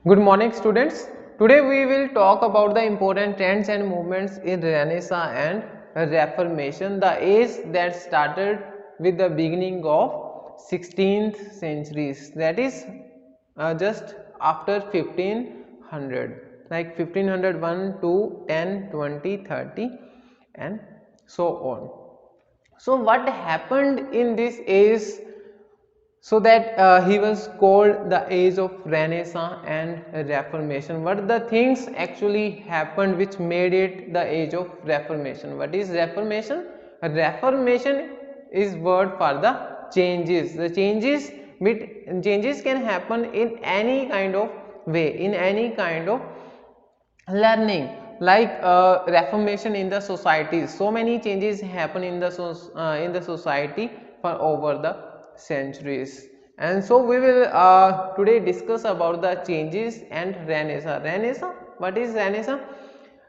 Good morning, students. Today we will talk about the important trends and movements in Renaissance and Reformation, the age that started with the beginning of 16th centuries, that is just after 1500, like 1501 to 10, 20, 30 and so on. So what happened in this age so that he was called the age of Renaissance and Reformation? What are the things actually happened which made it the age of Reformation? What is Reformation? Reformation is word for the changes. The changes can happen in any kind of way, in any kind of learning, like reformation in the society. So many changes happen in the society for over the centuries, and so we will today discuss about the changes and Renaissance. What is Renaissance?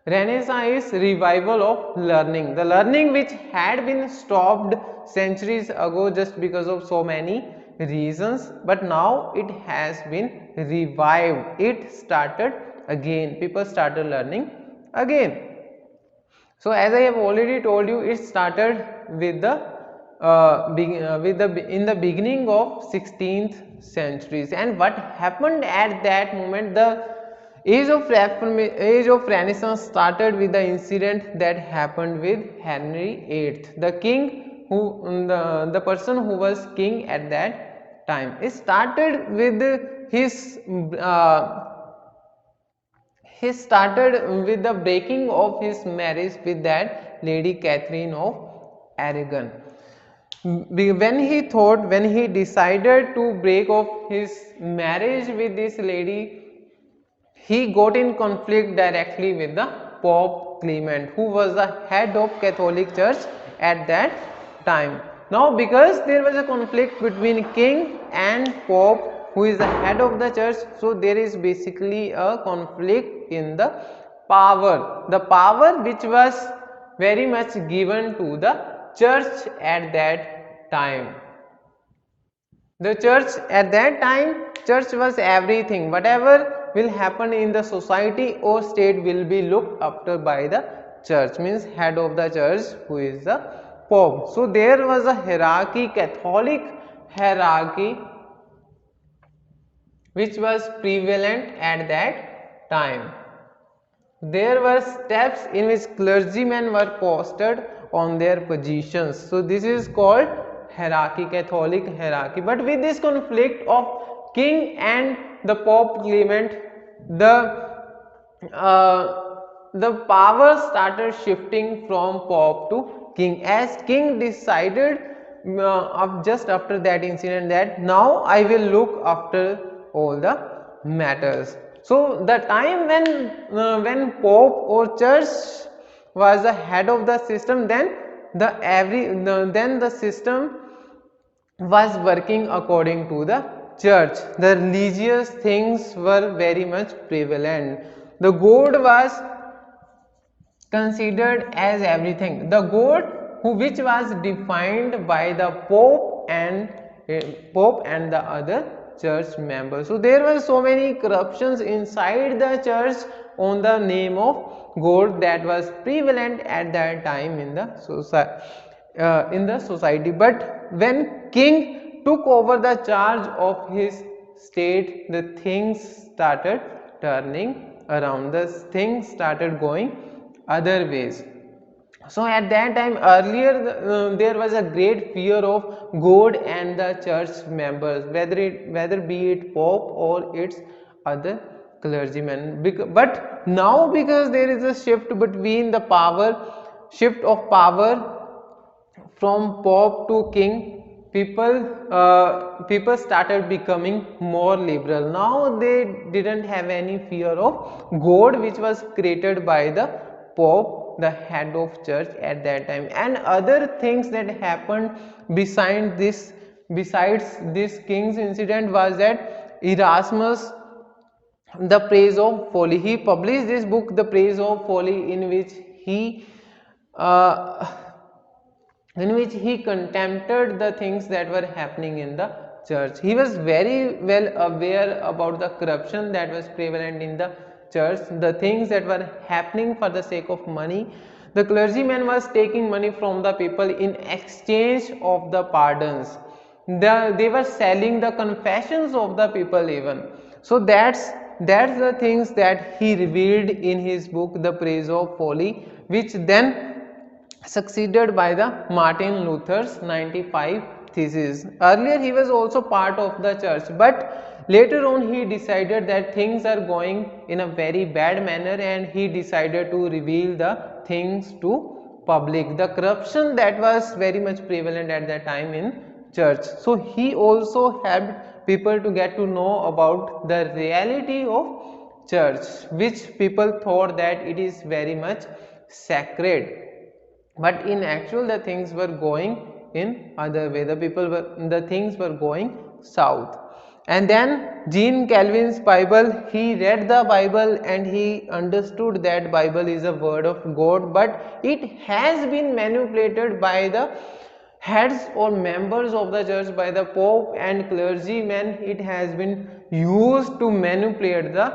Renaissance is revival of learning, the learning which had been stopped centuries ago just because of so many reasons, but now it has been revived. It started again, people started learning again. So as I have already told you, it started with the in the beginning of 16th centuries. And what happened at that moment? The age of Renaissance started with the incident that happened with Henry VIII, the king who the person who was king at that time. It started with his he started with the breaking of his marriage with that lady Catherine of Aragon. When he decided to break off his marriage with this lady, he got in conflict directly with the Pope Clement, who was the head of Catholic Church at that time. Now, because there was a conflict between king and Pope, who is the head of the church, so there is basically a conflict in the power which was very much given to the church at that time. The church at that time, church was everything. Whatever will happen in the society or state will be looked after by the church, means head of the church, who is the Pope. So there was a hierarchy, Catholic hierarchy, which was prevalent at that time. There were steps in which clergymen were posted on their positions. So this is called hierarchy, Catholic hierarchy. But with this conflict of king and the Pope Clement, the power started shifting from Pope to king, as king decided just after that incident that now I will look after all the matters. So the time when Pope or church was the head of the system, then the system was working according to the church. The religious things were very much prevalent. The God was considered as everything. The God which was defined by the Pope and the other church members. So there were so many corruptions inside the church on the name of God that was prevalent at that time in the society. But when king took over the charge of his state, the things started turning around. The things started going other ways. So at that time, earlier there was a great fear of God and the church members, whether be it Pope or its other clergymen. But now, because there is a shift between the shift of power from Pope to king, people started becoming more liberal. Now they didn't have any fear of God, which was created by the Pope, the head of church at that time. And other things that happened besides this king's incident was that Erasmus, the Praise of Folly, he published this book, The Praise of Folly, uh, in which he contempted the things that were happening in the church. He was very well aware about the corruption that was prevalent in the church, the things that were happening for the sake of money. The clergyman was taking money from the people in exchange of the pardons. They were selling the confessions of the people even. So that's the things that he revealed in his book, The Praise of Folly, which then succeeded by the Martin Luther's 95 Theses. Earlier he was also part of the church, but later on he decided that things are going in a very bad manner, and he decided to reveal the things to public, the corruption that was very much prevalent at that time in church. So he also helped people to get to know about the reality of church, which people thought that it is very much sacred, but in actual the things were going in other way. The things were going south. And then Jean Calvin's Bible, he read the Bible and he understood that Bible is a word of God, but it has been manipulated by the heads or members of the church, by the Pope and clergymen. It has been used to manipulate the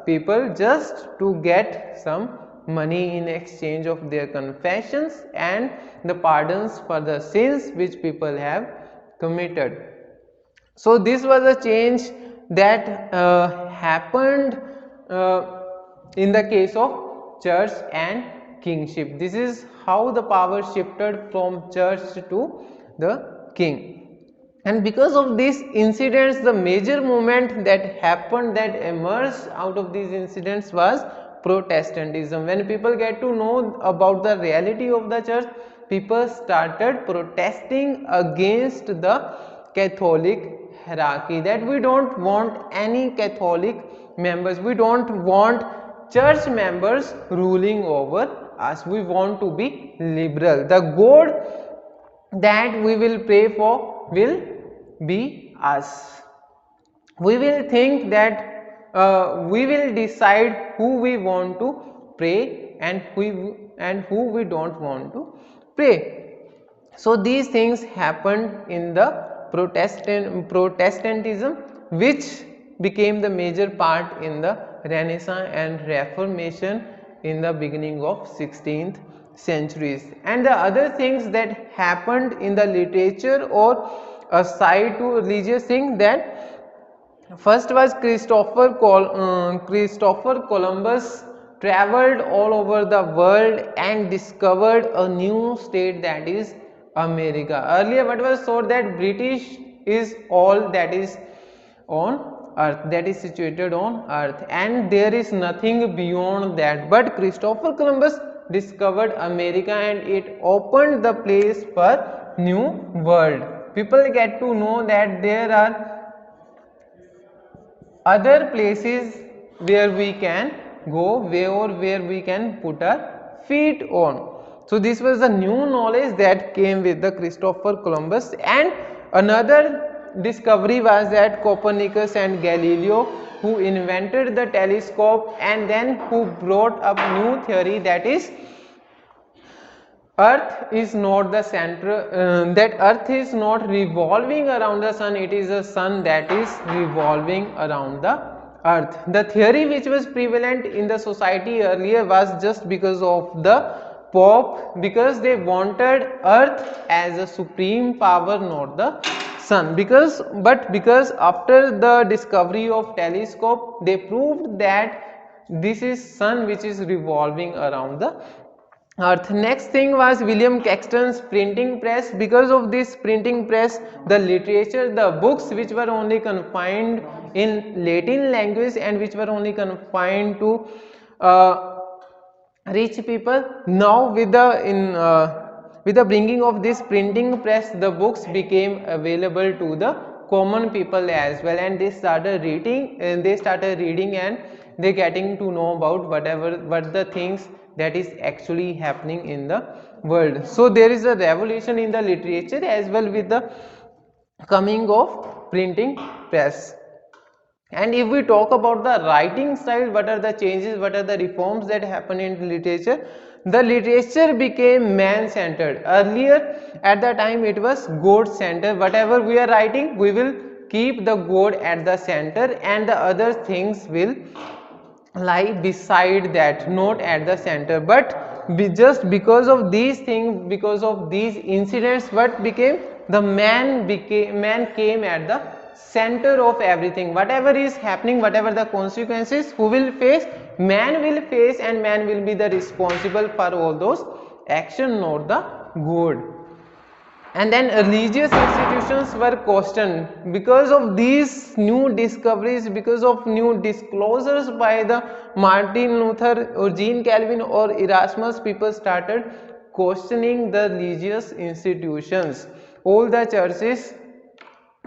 people just to get some money in exchange of their confessions and the pardons for the sins which people have committed. So this was a change that happened in the case of church and kingship. This is how the power shifted from church to the king. And because of these incidents, the major movement that happened, that emerged out of these incidents, was Protestantism. When people get to know about the reality of the church, people started protesting against the Catholic hierarchy, that we don't want any Catholic members, we don't want church members ruling over us, we want to be liberal. The God that we will pray for will be us. We will think that we will decide who we want to pray and who we don't want to pray. So these things happened in the Protestantism, which became the major part in the Renaissance and Reformation in the beginning of 16th centuries. And the other things that happened in the literature or a side to religious thing, that first was Christopher Columbus traveled all over the world and discovered a new state, that is America. Earlier what was thought that British is all that is on earth, that is situated on earth, and there is nothing beyond that. But Christopher Columbus discovered America and it opened the place for new world. People get to know that there are other places where we can go, where we can put our feet on. So this was the new knowledge that came with the Christopher Columbus. And another discovery was that Copernicus and Galileo, who invented the telescope and then who brought up new theory, that is Earth is not the center, that Earth is not revolving around the sun, it is the sun that is revolving around the Earth. The theory which was prevalent in the society earlier was just because of the Pope, because they wanted Earth as a supreme power, not the sun. Because after the discovery of telescope, they proved that this is sun which is revolving around the Earth. Next thing was William Caxton's printing press. Because of this printing press, the literature, the books which were only confined in Latin language and which were only confined to rich people, now with the bringing of this printing press, the books became available to the common people as well, and they started reading and they getting to know about what the things that is actually happening in the world. So there is a revolution in the literature as well with the coming of printing press. And if we talk about the writing style, what are the changes, what are the reforms that happen in literature? the literature became man-centered. Earlier, at the time, it was God-centered. Whatever we are writing, we will keep the God at the center, and the other things will lie beside that, not at the center. But just because of these things, because of these incidents, what became, the man came at the center of everything. Whatever is happening, whatever the consequences, who will face, man will face, and man will be the responsible for all those action, not the God. And then religious institutions were questioned because of these new discoveries, because of new disclosures by the Martin Luther or Jean Calvin or Erasmus. People started questioning the religious institutions, all the churches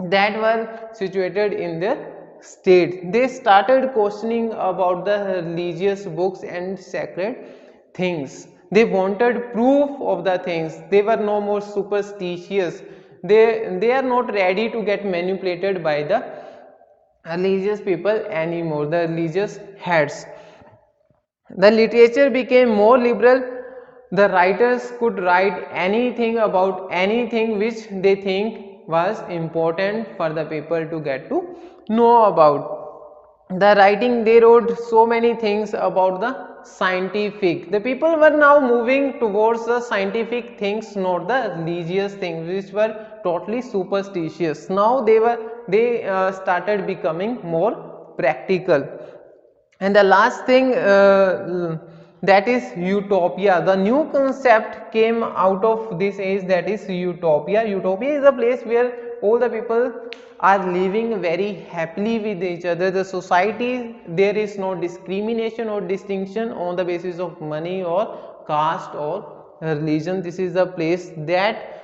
that were situated in their state. They started questioning about the religious books and sacred things. They wanted proof of the things. They were no more superstitious. They are not ready to get manipulated by the religious people anymore, the religious heads. The literature became more liberal. The writers could write anything about anything which they think was important for the people to get to know about. The writing, they wrote so many things about the scientific. The people were now moving towards the scientific things, not the religious things which were totally superstitious. Now they started becoming more practical. And the last thing, that is utopia. The new concept came out of this age, that is utopia. Utopia is a place where all the people are living very happily with each other. The society, there is no discrimination or distinction on the basis of money or caste or religion. This is the place that,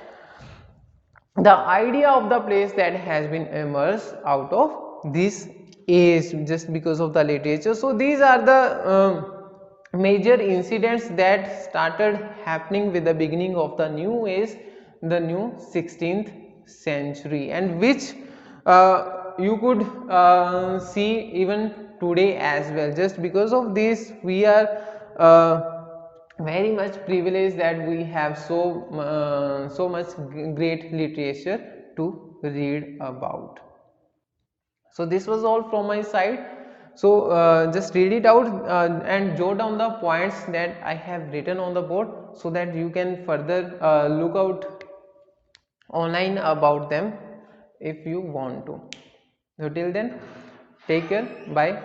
the idea of the place that has been emerged out of this age, just because of the literature. So these are the major incidents that started happening with the beginning of the new age, the new 16th century, and which you could see even today as well. Just because of this, we are very much privileged that we have so much great literature to read about. So this was all from my side. So just read it out and jot down the points that I have written on the board, so that you can further look out online about them if you want to. So till then, take care, bye.